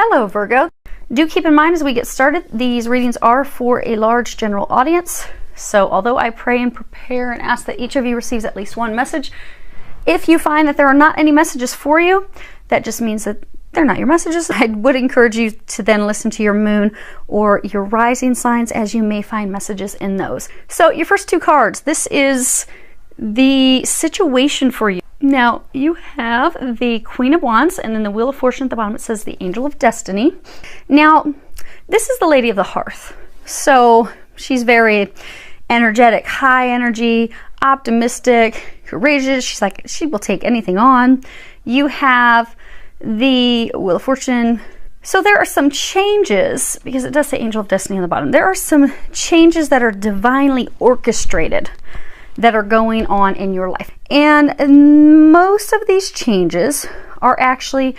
Hello Virgo. Do keep in mind as we get started, these readings are for a large general audience. So although I pray and prepare and ask that each of you receives at least one message, if you find that there are not any messages for you, that just means that they're not your messages. I would encourage you to then listen to your moon or your rising signs, as you may find messages in those. So your first two cards, this is the situation for you. Now you have the Queen of Wands, and then the Wheel of Fortune at the bottom, it says the Angel of Destiny. Now this is the Lady of the Hearth. So she's very energetic, high energy, optimistic, courageous. She's like, she will take anything on. You have the Wheel of Fortune. So there are some changes, because it does say Angel of Destiny on the bottom. There are some changes that are divinely orchestrated that are going on in your life. And most of these changes are actually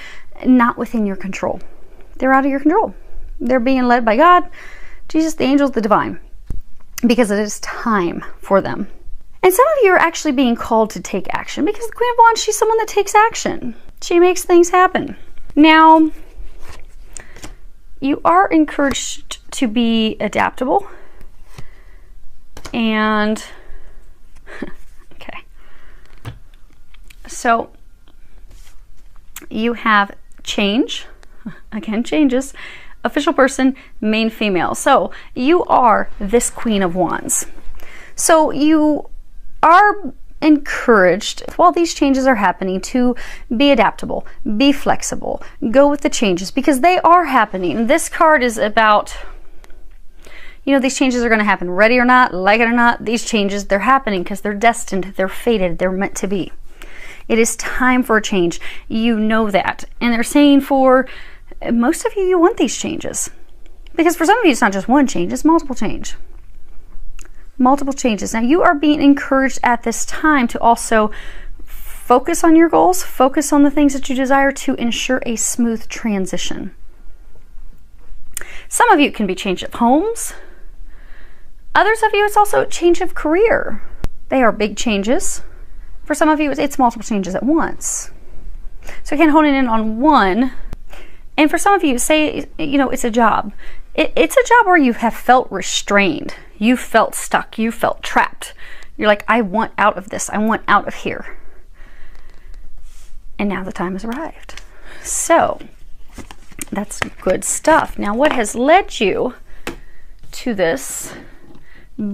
not within your control. They're out of your control. They're being led by God, Jesus, the angels, the divine, because it is time for them. And some of you are actually being called to take action, because the Queen of Wands, she's someone that takes action. She makes things happen. Now, you are encouraged to be adaptable. And, okay. So, you have change. Again, changes. Official person, main female. So, you are this Queen of Wands. So, you are encouraged, while these changes are happening, to be adaptable, be flexible, go with the changes, because they are happening. This card is about, you know, these changes are going to happen. Ready or not, like it or not, these changes, they're happening because they're destined, they're fated, they're meant to be. It is time for a change. You know that. And they're saying for most of you, you want these changes. Because for some of you, it's not just one change, it's multiple change. Multiple changes. Now you are being encouraged at this time to also focus on your goals, focus on the things that you desire, to ensure a smooth transition. Some of you, it can be change of homes. Others of you, it's also a change of career. They are big changes. For some of you, it's multiple changes at once. So again, honing in on one. And for some of you, say, you know, it's a job. It's a job where you have felt restrained. You felt stuck. You felt trapped. You're like, I want out of this. I want out of here. And now the time has arrived. So that's good stuff. Now, what has led you to this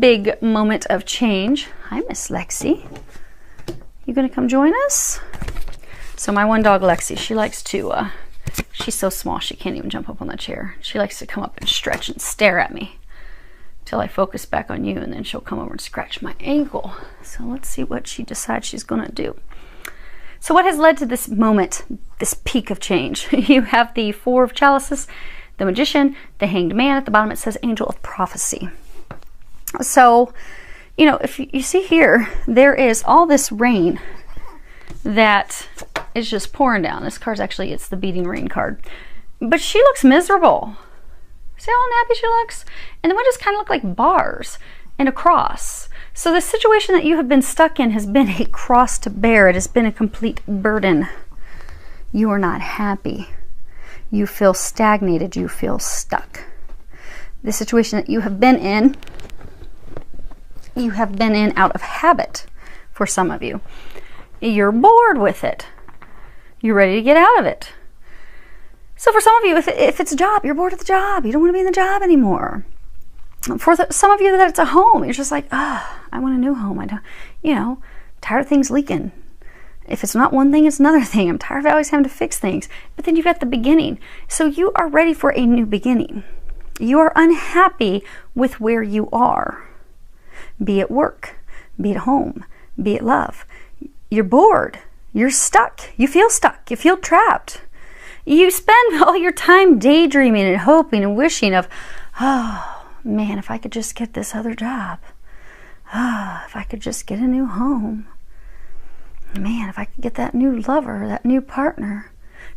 big moment of change? Hi, Miss Lexi. You gonna come join us? So my one dog, Lexi, she likes to, she's so small she can't even jump up on the chair. She likes to come up and stretch and stare at me till I focus back on you, and then she'll come over and scratch my ankle. So let's see what she decides she's gonna do. So what has led to this moment, this peak of change? You have the Four of Chalices, the Magician, the Hanged Man. At the bottom it says Angel of Prophecy. So, you know, if you see here, there is all this rain that is just pouring down. This card's actually, it's the beating rain card. But she looks miserable. See how unhappy she looks? And the windows kind of look like bars and a cross. So the situation that you have been stuck in has been a cross to bear. It has been a complete burden. You are not happy. You feel stagnated. You feel stuck. The situation that you have been in out of habit for some of you. You're bored with it. You're ready to get out of it. So for some of you, if it's a job, you're bored of the job. You don't want to be in the job anymore. For some of you, that it's a home. You're just like, I want a new home. I don't, you know, tired of things leaking. If it's not one thing, it's another thing. I'm tired of always having to fix things. But then you've got the beginning. So you are ready for a new beginning. You are unhappy with where you are. Be it work, be it home, be it love. You're bored. You're stuck. You feel trapped. You spend all your time daydreaming and hoping and wishing of, oh man, if I could just get this other job. Oh, if I could just get a new home. Man, if I could get that new lover, that new partner.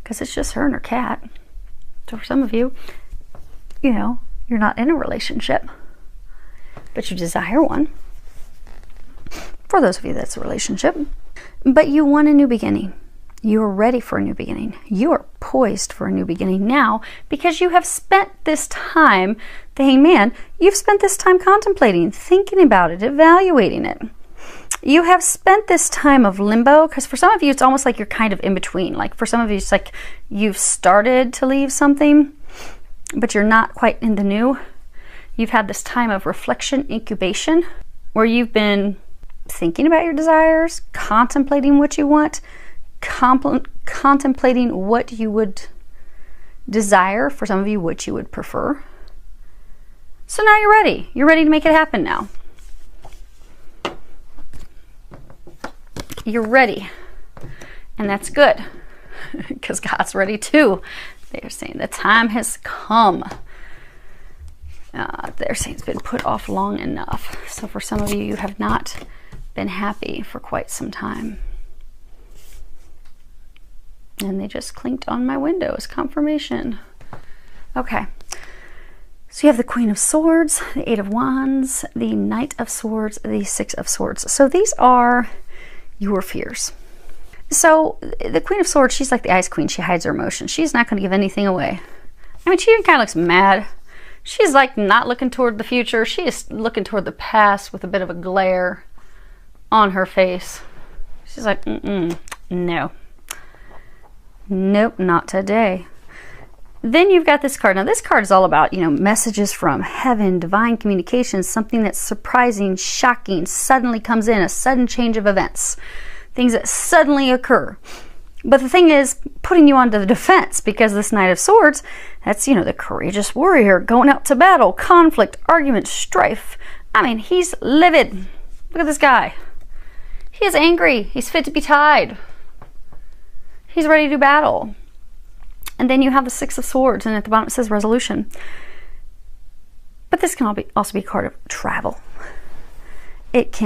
Because it's just her and her cat. So for some of you, you know, you're not in a relationship, but you desire one. For those of you that's a relationship. But you want a new beginning. You are ready for a new beginning. You are poised for a new beginning now because you have spent this time, the Hangman, you've spent this time contemplating, thinking about it, evaluating it. You have spent this time of limbo, because for some of you, it's almost like you're kind of in between. Like for some of you, it's like you've started to leave something, but you're not quite in the new. You've had this time of reflection, incubation, where you've been thinking about your desires, contemplating what you want, contemplating what you would desire, for some of you, what you would prefer. So now you're ready. You're ready to make it happen now. You're ready. And that's good, because God's ready too. They're saying the time has come. They're saying it's been put off long enough. So for some of you, you have not been happy for quite some time. And they just clinked on my window as confirmation. Okay. So you have the Queen of Swords, the Eight of Wands, the Knight of Swords, the Six of Swords. So these are your fears. So the Queen of Swords, she's like the Ice Queen. She hides her emotions. She's not going to give anything away. I mean, she kind of looks mad. She's like not looking toward the future. She is looking toward the past with a bit of a glare on her face. She's like, no. Nope, not today. Then you've got this card. Now this card is all about, messages from heaven, divine communications, something that's surprising, shocking, suddenly comes in, a sudden change of events, things that suddenly occur. But the thing is, putting you onto the defense, because this Knight of Swords, that's, the courageous warrior going out to battle, conflict, argument, strife. I mean, he's livid. Look at this guy. He is angry. He's fit to be tied. He's ready to battle. And then you have the Six of Swords, and at the bottom it says resolution. But this can also be a card of travel. It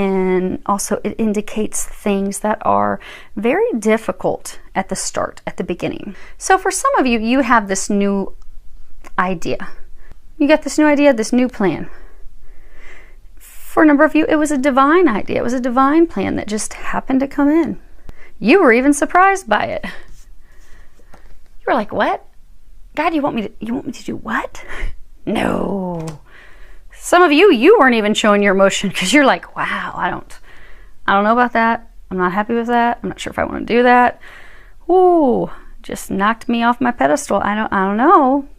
indicates things that are very difficult at the start, at the beginning. So for some of you, you have this new idea. You got this new idea, this new plan. For a number of you, it was a divine idea. It was a divine plan that just happened to come in. You were even surprised by it. You were like, what? God, you want me to do what? No. Some of you, you weren't even showing your emotion because you're like, wow, I don't know about that. I'm not happy with that. I'm not sure if I want to do that. Ooh, just knocked me off my pedestal. I don't know.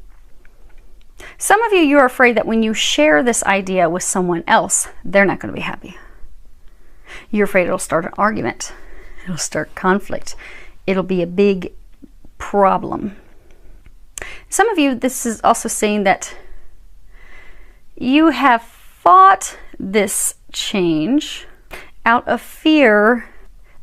Some of you, you're afraid that when you share this idea with someone else, they're not going to be happy. You're afraid it'll start an argument. It'll start conflict. It'll be a big problem. Some of you, this is also saying that you have fought this change out of fear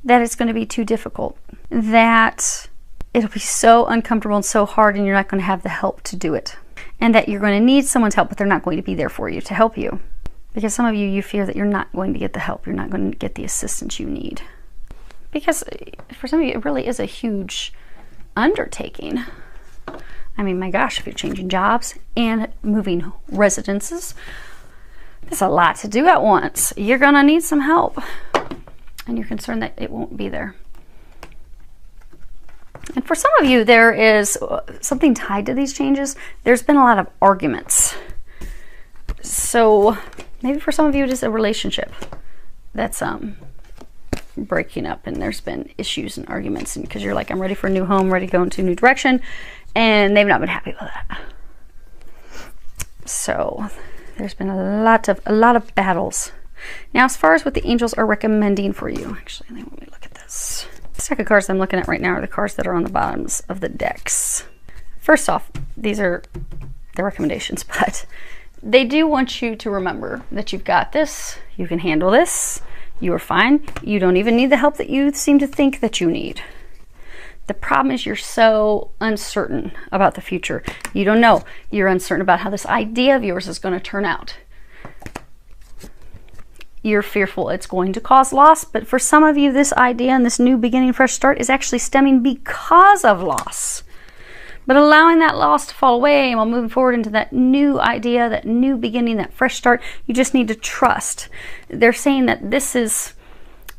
that it's going to be too difficult, that it'll be so uncomfortable and so hard and you're not going to have the help to do it, and that you're going to need someone's help, but they're not going to be there for you to help you. Because some of you, you fear that you're not going to get the help, you're not going to get the assistance you need. Because for some of you, it really is a huge undertaking. I mean, my gosh, if you're changing jobs and moving residences, there's a lot to do at once. You're going to need some help. And you're concerned that it won't be there. And for some of you, there is something tied to these changes. There's been a lot of arguments. So maybe for some of you, it is a relationship that's breaking up, and there's been issues and arguments, and because you're like, I'm ready for a new home, ready to go into a new direction, and they've not been happy with that. So there's been a lot of battles. Now, as far as what the angels are recommending for you, actually, let me look at this. The stack of cards I'm looking at right now are the cards that are on the bottoms of the decks. First off, these are the recommendations, but they do want you to remember that you've got this, you can handle this, you are fine, you don't even need the help that you seem to think that you need. The problem is you're so uncertain about the future. You don't know. You're uncertain about how this idea of yours is going to turn out. You're fearful it's going to cause loss, but for some of you, this idea and this new beginning, fresh start is actually stemming because of loss. But allowing that loss to fall away and while moving forward into that new idea, that new beginning, that fresh start, you just need to trust. They're saying that this is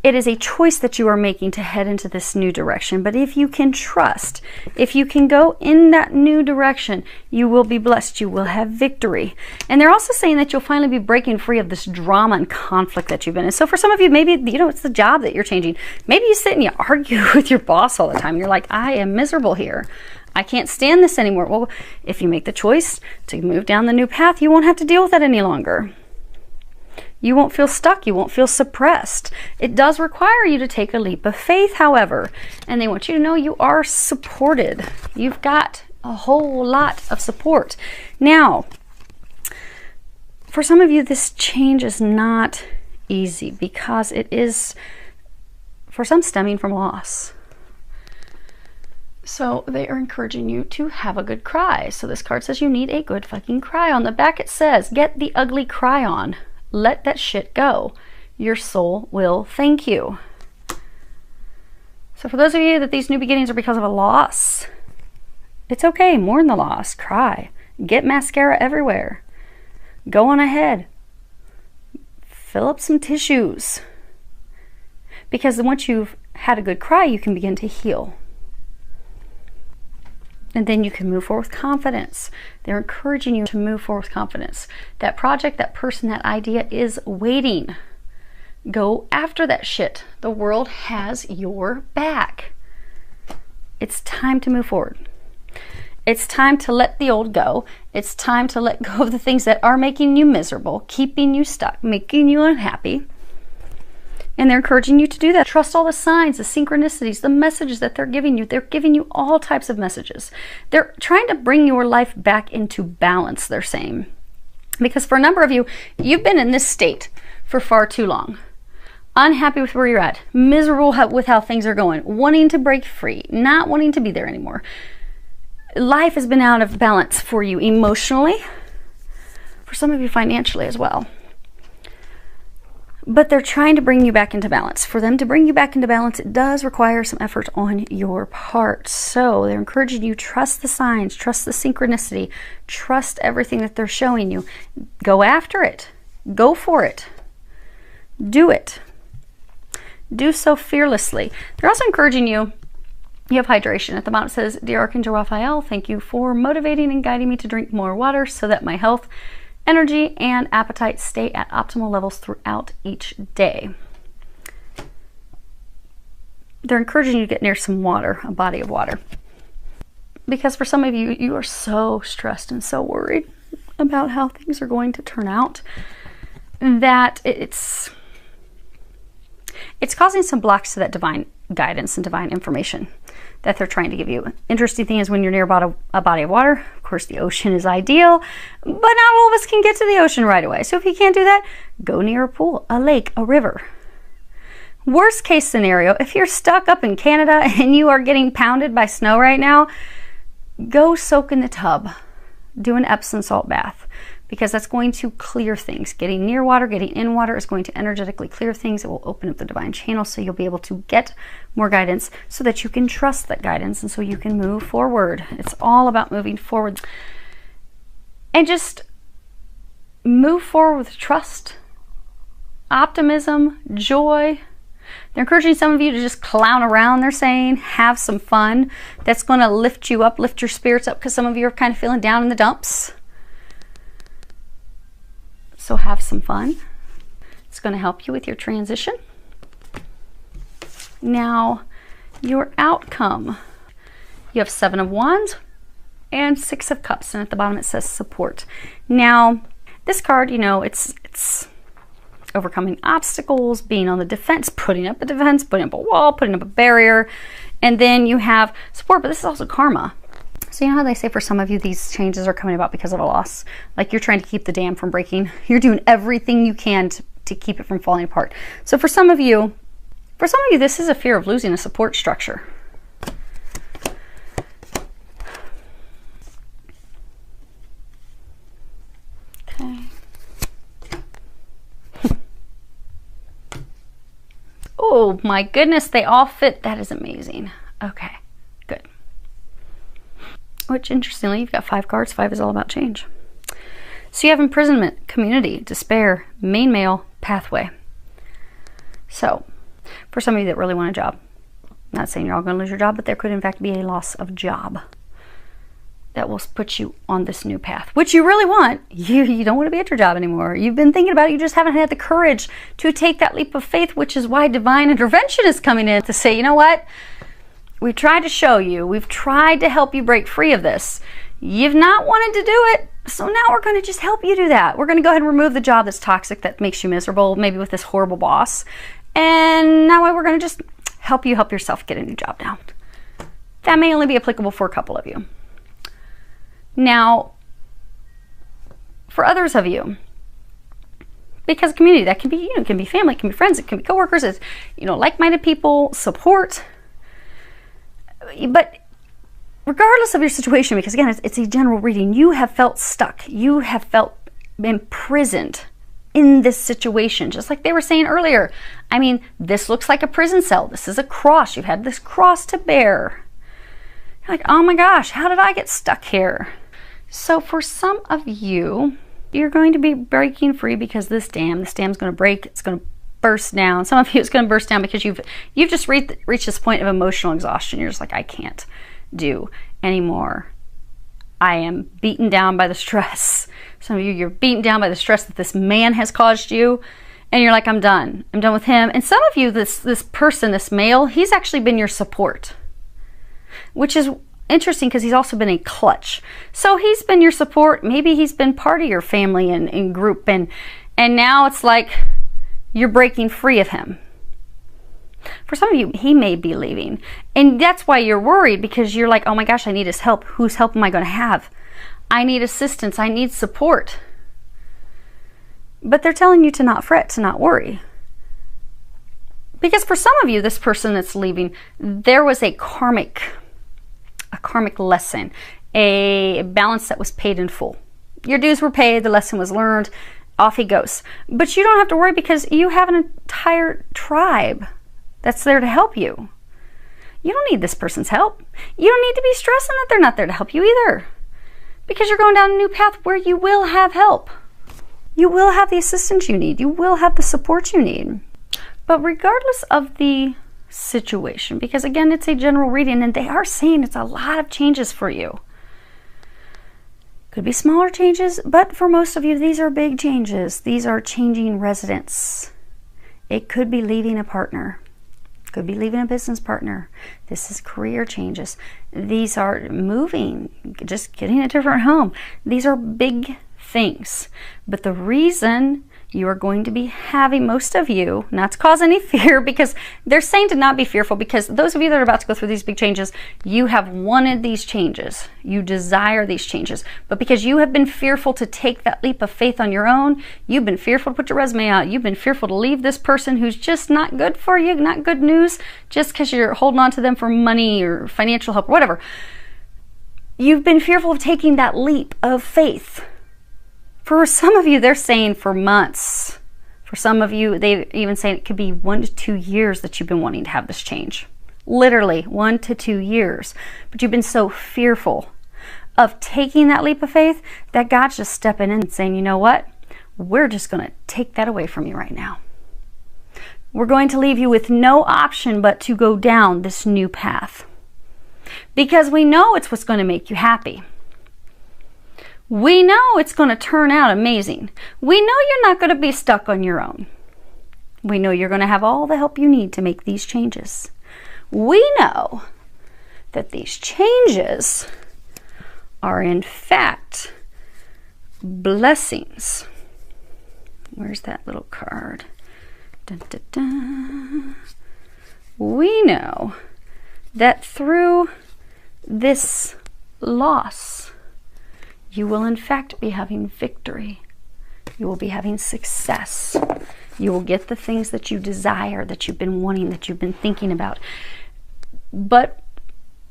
It is a choice that you are making to head into this new direction. But if you can trust, if you can go in that new direction, you will be blessed. You will have victory. And they're also saying that you'll finally be breaking free of this drama and conflict that you've been in. So for some of you, maybe, you know, it's the job that you're changing. Maybe you sit and you argue with your boss all the time. You're like, I am miserable here. I can't stand this anymore. Well, if you make the choice to move down the new path, you won't have to deal with that any longer. You won't feel stuck. You won't feel suppressed. It does require you to take a leap of faith, however, and they want you to know you are supported. You've got a whole lot of support. Now, for some of you, this change is not easy because it is, for some, stemming from loss. So they are encouraging you to have a good cry. So this card says you need a good fucking cry. On the back it says, get the ugly cry on. Let that shit go. Your soul will thank you. So for those of you that these new beginnings are because of a loss, it's okay. Mourn the loss. Cry. Get mascara everywhere. Go on ahead. Fill up some tissues. Because once you've had a good cry, you can begin to heal. And then you can move forward with confidence. They're encouraging you to move forward with confidence. That project, that person, that idea is waiting. Go after that shit. The world has your back. It's time to move forward. It's time to let the old go. It's time to let go of the things that are making you miserable, keeping you stuck, making you unhappy. And they're encouraging you to do that. Trust all the signs, the synchronicities, the messages that they're giving you. They're giving you all types of messages. They're trying to bring your life back into balance, they're saying. Because for a number of you, you've been in this state for far too long. Unhappy with where you're at, miserable with how things are going, wanting to break free, not wanting to be there anymore. Life has been out of balance for you emotionally, for some of you financially as well. But they're trying to bring you back into balance. For them to bring you back into balance, it does require some effort on your part. So they're encouraging you, trust the signs, trust the synchronicity, trust everything that they're showing you. Go after it. Go for it. Do it. Do so fearlessly. They're also encouraging you, you have hydration. At the bottom it says, Dear Archangel Raphael, thank you for motivating and guiding me to drink more water so that my health, energy, and appetite stay at optimal levels throughout each day. They're encouraging you to get near some water, a body of water. Because for some of you, you are so stressed and so worried about how things are going to turn out that it's causing some blocks to that divine guidance and divine information that they're trying to give you. Interesting thing is when you're near about a body of water, of course the ocean is ideal, but not all of us can get to the ocean right away. So if you can't do that, go near a pool, a lake, a river. Worst case scenario, if you're stuck up in Canada and you are getting pounded by snow right now, go soak in the tub. Do an Epsom salt bath, because that's going to clear things. Getting near water, getting in water is going to energetically clear things. It will open up the divine channel, so you'll be able to get more guidance so that you can trust that guidance and so you can move forward. It's all about moving forward. And just move forward with trust, optimism, joy. They're encouraging some of you to just clown around, they're saying. Have some fun. That's going to lift you up, lift your spirits up, because some of you are kind of feeling down in the dumps. So have some fun. It's going to help you with your transition. Now, your outcome. You have 7 of Wands and 6 of Cups, and at the bottom it says support. Now, this card, you know, it's overcoming obstacles, being on the defense, putting up a defense, putting up a wall, putting up a barrier, and then you have support, but this is also karma. So you know how they say for some of you these changes are coming about because of a loss? Like you're trying to keep the dam from breaking. You're doing everything you can to keep it from falling apart. So for some of you, this is a fear of losing a support structure. Okay. Oh my goodness, they all fit. That is amazing. Okay, good. Which, interestingly, you've got 5 cards. 5 is all about change. So you have imprisonment, community, despair, main male, pathway. So For some of you that really want a job. Not saying you're all going to lose your job, but there could in fact be a loss of job that will put you on this new path, which you really want. You don't want to be at your job anymore. You've been thinking about it. You just haven't had the courage to take that leap of faith, which is why divine intervention is coming in to say, you know what? We've tried to show you. We've tried to help you break free of this. You've not wanted to do it. So now we're going to just help you do that. We're going to go ahead and remove the job that's toxic, that makes you miserable, maybe with this horrible boss. And now we're going to just help you help yourself get a new job now. That may only be applicable for a couple of you. Now, for others of you, because community, that can be, it can be family, it can be friends, it can be coworkers, it's, like-minded people, support. But regardless of your situation, because again, it's a general reading, you have felt stuck. You have felt imprisoned in this situation, just like they were saying earlier. I mean, this looks like a prison cell. This is a cross. You've had this cross to bear. You're like, oh my gosh, how did I get stuck here? So for some of you, you're going to be breaking free because this dam's going to break. It's going to burst down. Some of you, it's going to burst down because you've just reached this point of emotional exhaustion. You're just like, I can't do anymore. I am beaten down by the stress. Some of you, you're beaten down by the stress that this man has caused you. And you're like, I'm done. I'm done with him. And some of you, this person, this male, he's actually been your support. Which is interesting because he's also been a clutch. So he's been your support. Maybe he's been part of your family and group. And now it's like you're breaking free of him. For some of you, he may be leaving. And that's why you're worried, because you're like, oh my gosh, I need his help. Whose help am I going to have? I need assistance. I need support. But they're telling you to not fret, to not worry. Because for some of you, this person that's leaving, there was a karmic lesson, a balance that was paid in full. Your dues were paid, the lesson was learned, off he goes. But you don't have to worry because you have an entire tribe that's there to help you. You don't need this person's help. You don't need to be stressing that they're not there to help you either. Because you're going down a new path where you will have help. You will have the assistance you need. You will have the support you need. But regardless of the situation, because again, it's a general reading and they are saying it's a lot of changes for you. Could be smaller changes, but for most of you, these are big changes. These are changing residence. It could be leaving a partner. Could be leaving a business partner. This is career changes. These are moving, just getting a different home. These are big things. But the reason you are going to be having, most of you, not to cause any fear, because they're saying to not be fearful, because those of you that are about to go through these big changes, you have wanted these changes. You desire these changes. But because you have been fearful to take that leap of faith on your own, you've been fearful to put your resume out, you've been fearful to leave this person who's just not good for you, not good news, just because you're holding on to them for money or financial help or whatever. You've been fearful of taking that leap of faith. For some of you, they're saying for months. For some of you, they even say it could be 1 to 2 years that you've been wanting to have this change. Literally 1 to 2 years. But you've been so fearful of taking that leap of faith that God's just stepping in and saying, you know what? We're just going to take that away from you right now. We're going to leave you with no option but to go down this new path. Because we know it's what's going to make you happy. We know it's going to turn out amazing. We know you're not going to be stuck on your own. We know you're going to have all the help you need to make these changes. We know that these changes are in fact blessings. Where's that little card? Dun, dun, dun. We know that through this loss, you will in fact be having victory. You will be having success. You will get the things that you desire, that you've been wanting, that you've been thinking about. But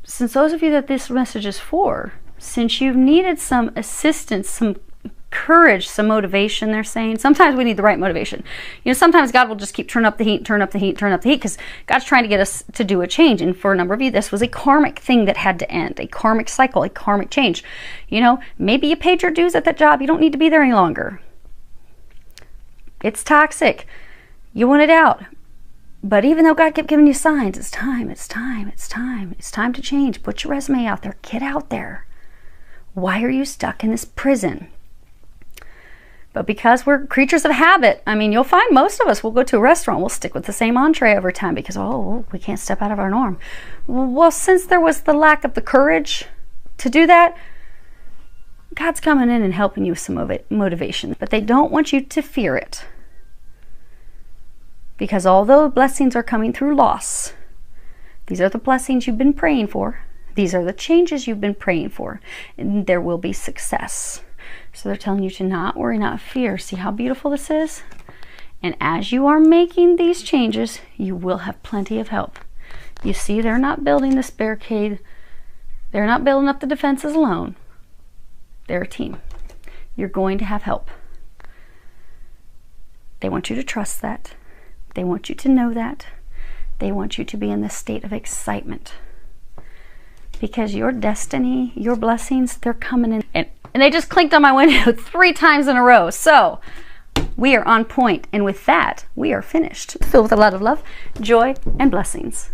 since those of you that this message is for, since you've needed some assistance, some courage, some motivation, they're saying. Sometimes we need the right motivation. Sometimes God will just keep turn up the heat, turn up the heat, turn up the heat, because God's trying to get us to do a change. And for a number of you, this was a karmic thing that had to end, a karmic cycle, a karmic change. Maybe you paid your dues at that job. You don't need to be there any longer. It's toxic. You want it out. But even though God kept giving you signs, it's time, it's time, it's time. It's time to change. Put your resume out there. Get out there. Why are you stuck in this prison? But because we're creatures of habit, I mean, you'll find most of us will go to a restaurant, we'll stick with the same entree over time because, oh, we can't step out of our norm. Well, since there was the lack of the courage to do that, God's coming in and helping you with some motivation. But they don't want you to fear it. Because although blessings are coming through loss, these are the blessings you've been praying for. These are the changes you've been praying for. And there will be success. So they're telling you to not worry, not fear. See how beautiful this is? And as you are making these changes, you will have plenty of help. You see, they're not building this barricade. They're not building up the defenses alone. They're a team. You're going to have help. They want you to trust that. They want you to know that. They want you to be in this state of excitement. Because your destiny, your blessings, they're coming in. And they just clinked on my window 3 times in a row. So we are on point. And with that, we are finished. Filled with a lot of love, joy, and blessings.